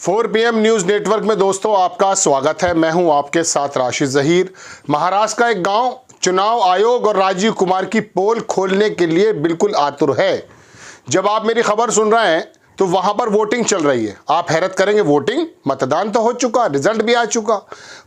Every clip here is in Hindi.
4 PM न्यूज़ नेटवर्क में दोस्तों आपका स्वागत है। मैं हूं आपके साथ राशिद ज़हीर। महाराष्ट्र का एक गांव चुनाव आयोग और राजीव कुमार की पोल खोलने के लिए बिल्कुल आतुर है। जब आप मेरी खबर सुन रहे हैं तो वहां पर वोटिंग चल रही है। आप हैरत करेंगे, वोटिंग, मतदान तो हो चुका, रिजल्ट भी आ चुका।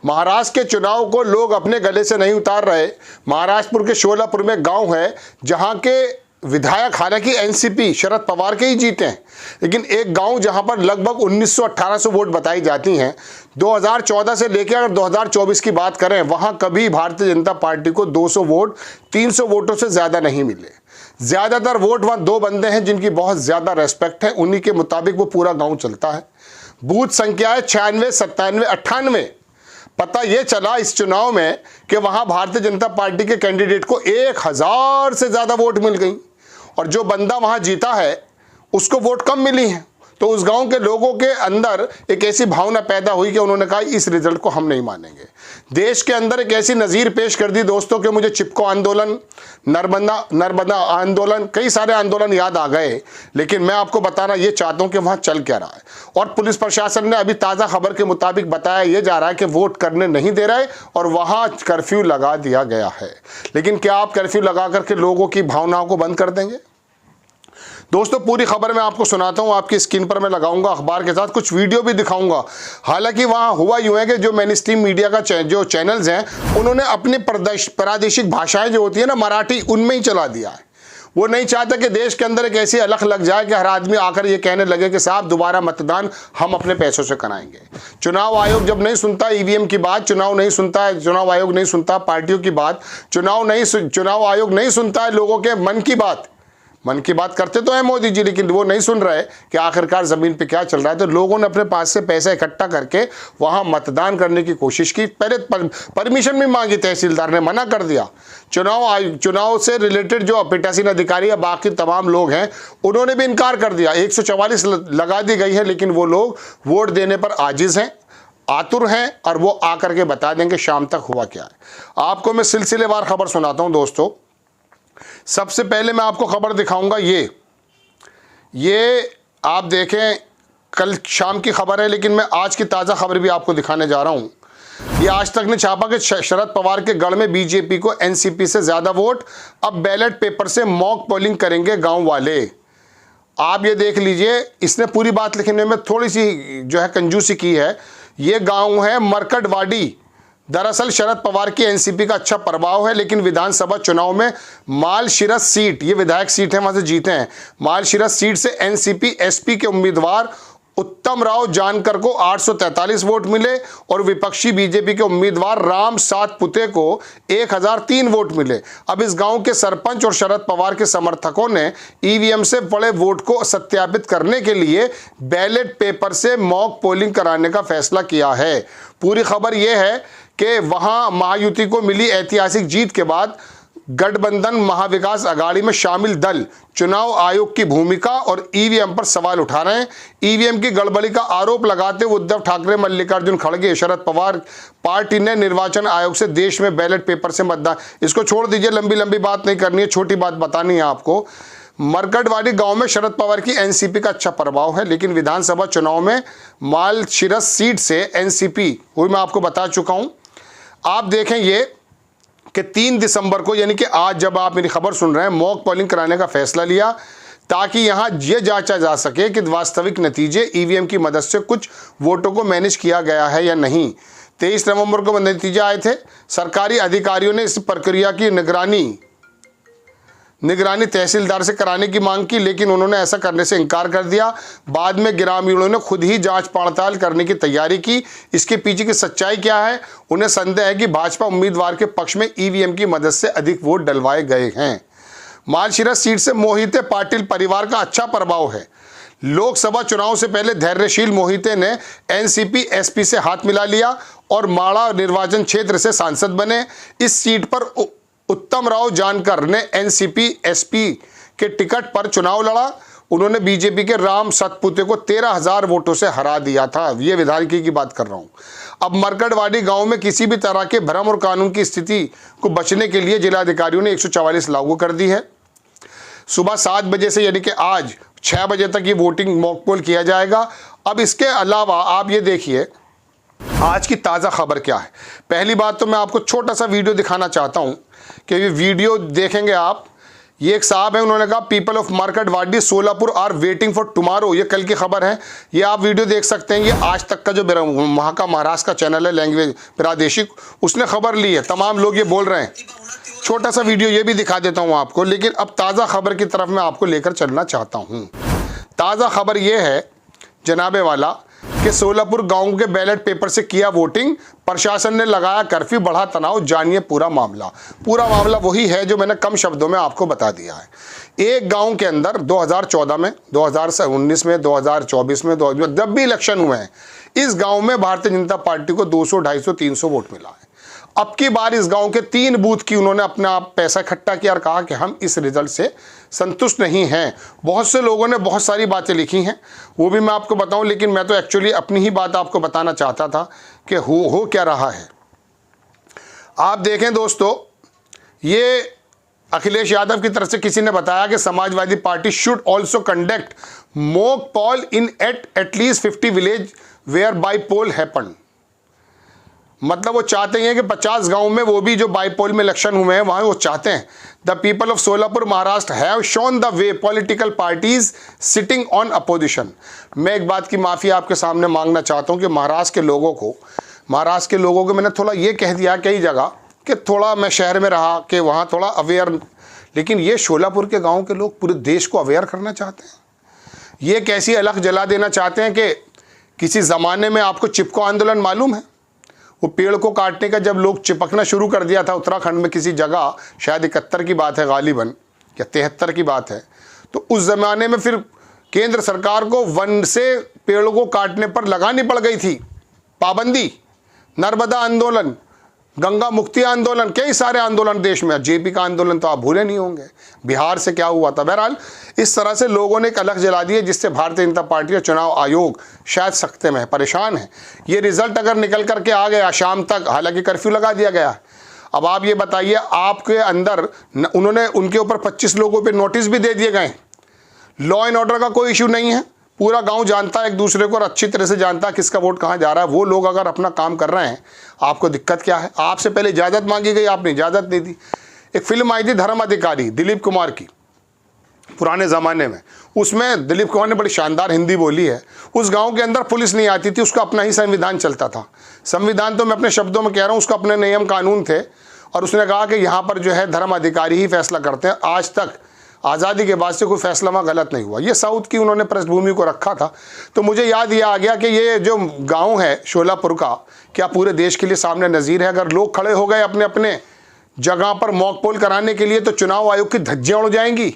महाराष्ट्र के चुनाव को लोग अपने गले से नहीं उतार रहे। महाराष्ट्र के शोलापुर में गांव है जहां के विधायक हालांकि एनसीपी शरद पवार के ही जीते हैं, लेकिन एक गांव जहां पर लगभग 1900-1800 वोट बताई जाती हैं। 2014 से लेकर अगर 2024 की बात करें, वहां कभी भारतीय जनता पार्टी को 200 वोट 300 वोटों से ज़्यादा नहीं मिले। ज़्यादातर वोट वहां दो बंदे हैं जिनकी बहुत ज़्यादा रेस्पेक्ट है, उन्हीं के मुताबिक वो पूरा गाँव चलता है। बूथ संख्या है 96, 97, 98। पता ये चला इस चुनाव में कि वहां भारतीय जनता पार्टी के कैंडिडेट को 1000 से ज़्यादा वोट मिल गई और जो बंदा वहां जीता है उसको वोट कम मिली है। तो उस गांव के लोगों के अंदर एक ऐसी भावना पैदा हुई कि उन्होंने कहा इस रिजल्ट को हम नहीं मानेंगे। देश के अंदर एक ऐसी नज़ीर पेश कर दी दोस्तों कि मुझे चिपको आंदोलन, नर्मदा आंदोलन, कई सारे आंदोलन याद आ गए, लेकिन मैं आपको बताना ये चाहता हूं कि वहां चल क्या रहा है। और पुलिस प्रशासन ने अभी ताज़ा खबर के मुताबिक बताया ये जा रहा है कि वोट करने नहीं दे रहे और वहां कर्फ्यू लगा दिया गया है। लेकिन क्या आप कर्फ्यू लगा करके लोगों की भावनाओं को बंद कर देंगे? दोस्तों पूरी खबर मैं आपको सुनाता हूं, आपकी स्क्रीन पर मैं लगाऊंगा अखबार के साथ, कुछ वीडियो भी दिखाऊंगा। हालांकि वहां हुआ यूं है कि जो मेन स्ट्रीम मीडिया का जो चैनल्स हैं उन्होंने अपनी प्रादेशिक भाषाएं जो होती है ना, मराठी, उनमें ही चला दिया है। वो नहीं चाहता कि देश के अंदर एक ऐसी अलख लग जाए कि हर आदमी आकर ये कहने लगे कि साहब दोबारा मतदान हम अपने पैसों से कराएंगे। चुनाव आयोग जब नहीं सुनता ईवीएम की बात, चुनाव नहीं सुनता है, चुनाव आयोग नहीं सुनता पार्टियों की बात, चुनाव आयोग नहीं सुनता है लोगों के मन की बात करते तो है मोदी जी, लेकिन वो नहीं सुन रहे कि आखिरकार ज़मीन पे क्या चल रहा है। तो लोगों ने अपने पास से पैसा इकट्ठा करके वहां मतदान करने की कोशिश की। पहले परमिशन भी मांगी, तहसीलदार ने मना कर दिया। चुनाव से रिलेटेड जो पीठासीन अधिकारी या बाकी तमाम लोग हैं उन्होंने भी इनकार कर दिया। 144 लगा दी गई है, लेकिन वो लोग वोट देने पर आजिज़ हैं, आतुर हैं और वो आकर के बता देंगे शाम तक हुआ क्या है। आपको मैं सिलसिलेवार खबर सुनाता हूं दोस्तों। सबसे पहले मैं आपको खबर दिखाऊंगा, ये आप देखें, कल शाम की खबर है, लेकिन मैं आज की ताज़ा खबर भी आपको दिखाने जा रहा हूं। ये आज तक ने छापा कि शरद पवार के गढ़ में बीजेपी को एनसीपी से ज़्यादा वोट, अब बैलेट पेपर से मॉक पोलिंग करेंगे गांव वाले। आप ये देख लीजिए, इसने पूरी बात लिखने में थोड़ी सी जो है कंजूसी की है। ये गाँव है मरकटवाड़ी। दरअसल शरद पवार की एनसीपी का अच्छा प्रभाव है, लेकिन विधानसभा चुनाव में मालशिरस सीट, ये विधायक सीट है, वहां से जीते हैं। मालशिरस सीट से एनसीपी एसपी के उम्मीदवार उत्तम राव जानकर को 843 वोट मिले और विपक्षी बीजेपी के उम्मीदवार राम सातपुते को 1003 वोट मिले। अब इस गांव के सरपंच और शरद पवार के समर्थकों ने ईवीएम से पड़े वोट को सत्यापित करने के लिए बैलेट पेपर से मॉक पोलिंग कराने का फैसला किया है। पूरी खबर यह है कि वहां महायुति को मिली ऐतिहासिक जीत के बाद गठबंधन महाविकास अघाड़ी में शामिल दल चुनाव आयोग की भूमिका और ईवीएम पर सवाल उठा रहे हैं। ईवीएम की गड़बड़ी का आरोप लगाते हुए उद्धव ठाकरे, मल्लिकार्जुन खड़गे, शरद पवार पार्टी ने निर्वाचन आयोग से देश में बैलेट पेपर से मतदान, इसको छोड़ दीजिए, लंबी बात नहीं करनी है, छोटी बात बतानी है आपको। मरकटवाड़ी गांव में शरद पवार की एनसीपी का अच्छा प्रभाव है, लेकिन विधानसभा चुनाव में मालशिरस सीट से एनसीपी, वही मैं आपको बता चुका हूं। आप देखें ये कि 3 दिसंबर को, यानी कि आज जब आप मेरी खबर सुन रहे हैं, मॉक पोलिंग कराने का फैसला लिया ताकि यहां ये जांचा जा सके कि वास्तविक नतीजे ईवीएम की मदद से कुछ वोटों को मैनेज किया गया है या नहीं। 23 नवंबर को नतीजे आए थे। सरकारी अधिकारियों ने इस प्रक्रिया की निगरानी तहसीलदार से कराने की मांग की, लेकिन उन्होंने ऐसा करने से इनकार कर दिया। बाद में ग्रामीणों ने खुद ही जांच पड़ताल करने की तैयारी की। इसके पीछे की सच्चाई क्या है? उन्हें संदेह है कि भाजपा उम्मीदवार के पक्ष में ईवीएम की मदद से अधिक वोट डलवाए गए हैं। मालशिरस सीट से मोहिते पाटिल परिवार का अच्छा प्रभाव है। लोकसभा चुनाव से पहले धैर्यशील मोहिते ने एनसीपी एसपी से हाथ मिला लिया और माड़ा निर्वाचन क्षेत्र से सांसद बने। इस सीट पर उत्तम राव जानकर ने एनसीपी एसपी के टिकट पर चुनाव लड़ा। उन्होंने बीजेपी के राम सातपुते को 13,000 वोटों से हरा दिया था। ये विधायकी की बात कर रहा हूं। अब मरकटवाड़ी गांव में किसी भी तरह के भ्रम और कानून की स्थिति को बचने के लिए जिलाधिकारियों ने 144 लागू कर दी है। सुबह 7 बजे से यानी कि आज 6 बजे तक ये वोटिंग मॉक पोल किया जाएगा। अब इसके अलावा आप ये देखिए आज की ताज़ा खबर क्या है। पहली बात तो मैं आपको छोटा सा वीडियो दिखाना चाहता हूँ कि ये वीडियो देखेंगे आप। ये एक साहब है, उन्होंने कहा people of market Wadi Solapur are waiting for tomorrow. ये कल की खबर है, ये आप वीडियो देख सकते हैं। ये आज तक का जो वहाँ का महाराष्ट्र का चैनल है लैंग्वेज प्रादेशिक, उसने खबर ली है। तमाम लोग ये बोल रहे हैं। छोटा सा वीडियो ये भी दिखा देता हूँ आपको। लेकिन अब ताज़ा खबर की तरफ मैं आपको लेकर चलना चाहता हूँ। ताज़ा खबर ये है जनाबे वाला कि सोलापुर गांव के बैलेट पेपर से किया वोटिंग, प्रशासन ने लगाया कर्फ्यू, बढ़ा तनाव। जानिए पूरा मामला। पूरा मामला वही है जो मैंने कम शब्दों में आपको बता दिया है। एक गांव के अंदर 2014 में, 2019 में, 2024 में, जब भी इलेक्शन हुए हैं, इस गांव में भारतीय जनता पार्टी को 200, 250, 300 वोट मिला है। अब की बार इस गांव के 3 बूथ की उन्होंने अपना आप पैसा इकट्ठा किया और कहा कि हम इस रिजल्ट से संतुष्ट नहीं हैं। बहुत से लोगों ने बहुत सारी बातें लिखी हैं, वो भी मैं आपको बताऊं, लेकिन मैं तो एक्चुअली अपनी ही बात आपको बताना चाहता था कि हो क्या रहा है। आप देखें दोस्तों, ये अखिलेश यादव की तरफ से किसी ने बताया कि Samajwadi Party should also conduct mock poll in at least 50 village where bypoll happen. मतलब वो चाहते हैं कि 50 गांव में, वो भी जो बाईपोल में इलेक्शन हुए हैं वहाँ, वो चाहते हैं the people of Solapur Maharashtra have shown the way political parties sitting on opposition. मैं एक बात की माफ़ी आपके सामने मांगना चाहता हूँ कि महाराष्ट्र के लोगों को मैंने थोड़ा ये कह दिया कई जगह कि थोड़ा मैं शहर में रहा कि वहाँ थोड़ा अवेयर, लेकिन ये शोलापुर के गाँव के लोग पूरे देश को अवेयर करना चाहते हैं। ये कैसी अलग जला देना चाहते हैं कि किसी ज़माने में आपको चिपको आंदोलन मालूम है, वो पेड़ को काटने का जब लोग चिपकना शुरू कर दिया था उत्तराखंड में किसी जगह, शायद 71 की बात है गालिबन, या 73 की बात है, तो उस ज़माने में फिर केंद्र सरकार को वन से पेड़ों को काटने पर लगानी पड़ गई थी पाबंदी। नर्मदा आंदोलन, गंगा मुक्ति आंदोलन, कई सारे आंदोलन देश में। जेपी का आंदोलन तो आप भूले नहीं होंगे, बिहार से क्या हुआ था। बहरहाल इस तरह से लोगों ने एक अलग जला दी है, जिससे भारतीय जनता पार्टी और चुनाव आयोग शायद सख्ते में है, परेशान है। ये रिजल्ट अगर निकल करके आ गया शाम तक, हालांकि कर्फ्यू लगा दिया गया, अब आप ये बताइए आपके अंदर उन्होंने उनके ऊपर 25 लोगों पर नोटिस भी दे दिए गए। लॉ एंड ऑर्डर का कोई इशू नहीं है, पूरा गांव जानता है एक दूसरे को और अच्छी तरह से जानता है किसका वोट कहाँ जा रहा है। वो लोग अगर अपना काम कर रहे हैं, आपको दिक्कत क्या है। आपसे पहले इजाज़त मांगी गई, आपने इजाज़त नहीं दी। एक फिल्म आई थी धर्म अधिकारी दिलीप कुमार की, पुराने ज़माने में, उसमें दिलीप कुमार ने बड़ी शानदार हिंदी बोली है। उस गांव के अंदर पुलिस नहीं आती थी, उसका अपना ही संविधान चलता था। संविधान तो मैं अपने शब्दों में कह रहा हूँ, उसका अपने नियम कानून थे, और उसने कहा कि यहाँ पर जो है धर्म अधिकारी ही फैसला करते हैं। आज तक आज़ादी के बाद से कोई फैसला वहाँ गलत नहीं हुआ। ये साउथ की उन्होंने पृष्ठभूमि को रखा था। तो मुझे याद ये आ गया कि ये जो गांव है शोलापुर का, क्या पूरे देश के लिए सामने नज़ीर है। अगर लोग खड़े हो गए अपने अपने जगह पर मॉक पोल कराने के लिए, तो चुनाव आयोग की धज्जियाँ उड़ जाएंगी।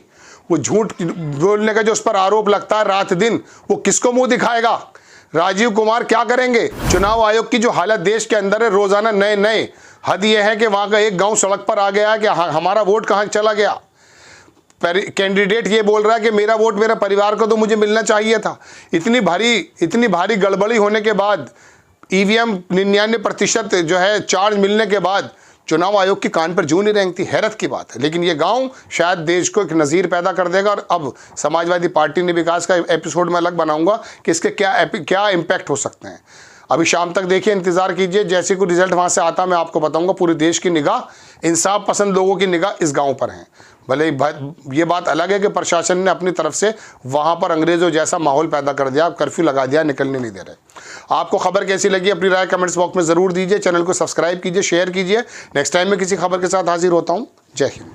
वो झूठ बोलने का जो उस पर आरोप लगता है रात दिन, वो किसको मुँह दिखाएगा। राजीव कुमार क्या करेंगे। चुनाव आयोग की जो हालत देश के अंदर है, रोज़ाना नए हद ये है कि वहाँ का एक गाँव सड़क पर आ गया कि हमारा वोट कहाँ चला गया। कैंडिडेट ये बोल रहा है कि मेरा वोट मेरा परिवार को तो मुझे मिलना चाहिए था। इतनी भारी गड़बड़ी होने के बाद, ईवीएम 99% जो है चार्ज मिलने के बाद, चुनाव आयोग की कान पर जूं नहीं रेंगती। हैरत की बात है। लेकिन ये गांव शायद देश को एक नज़ीर पैदा कर देगा। और अब समाजवादी पार्टी ने विकास का एपिसोड में अलग बनाऊंगा कि इसके क्या इम्पैक्ट हो सकते हैं। अभी शाम तक देखिए, इंतज़ार कीजिए, जैसे कोई रिजल्ट वहाँ से आता मैं आपको बताऊंगा। पूरे देश की निगाह, इंसाफ पसंद लोगों की निगाह इस गांव पर है। भले ये बात अलग है कि प्रशासन ने अपनी तरफ से वहाँ पर अंग्रेज़ों जैसा माहौल पैदा कर दिया, कर्फ्यू लगा दिया, निकलने नहीं दे रहे। आपको खबर कैसी लगी अपनी राय कमेंट्स बॉक्स में ज़रूर दीजिए। चैनल को सब्सक्राइब कीजिए, शेयर कीजिए। नेक्स्ट टाइम मैं किसी खबर के साथ हाजिर होता हूँ। जय हिंद।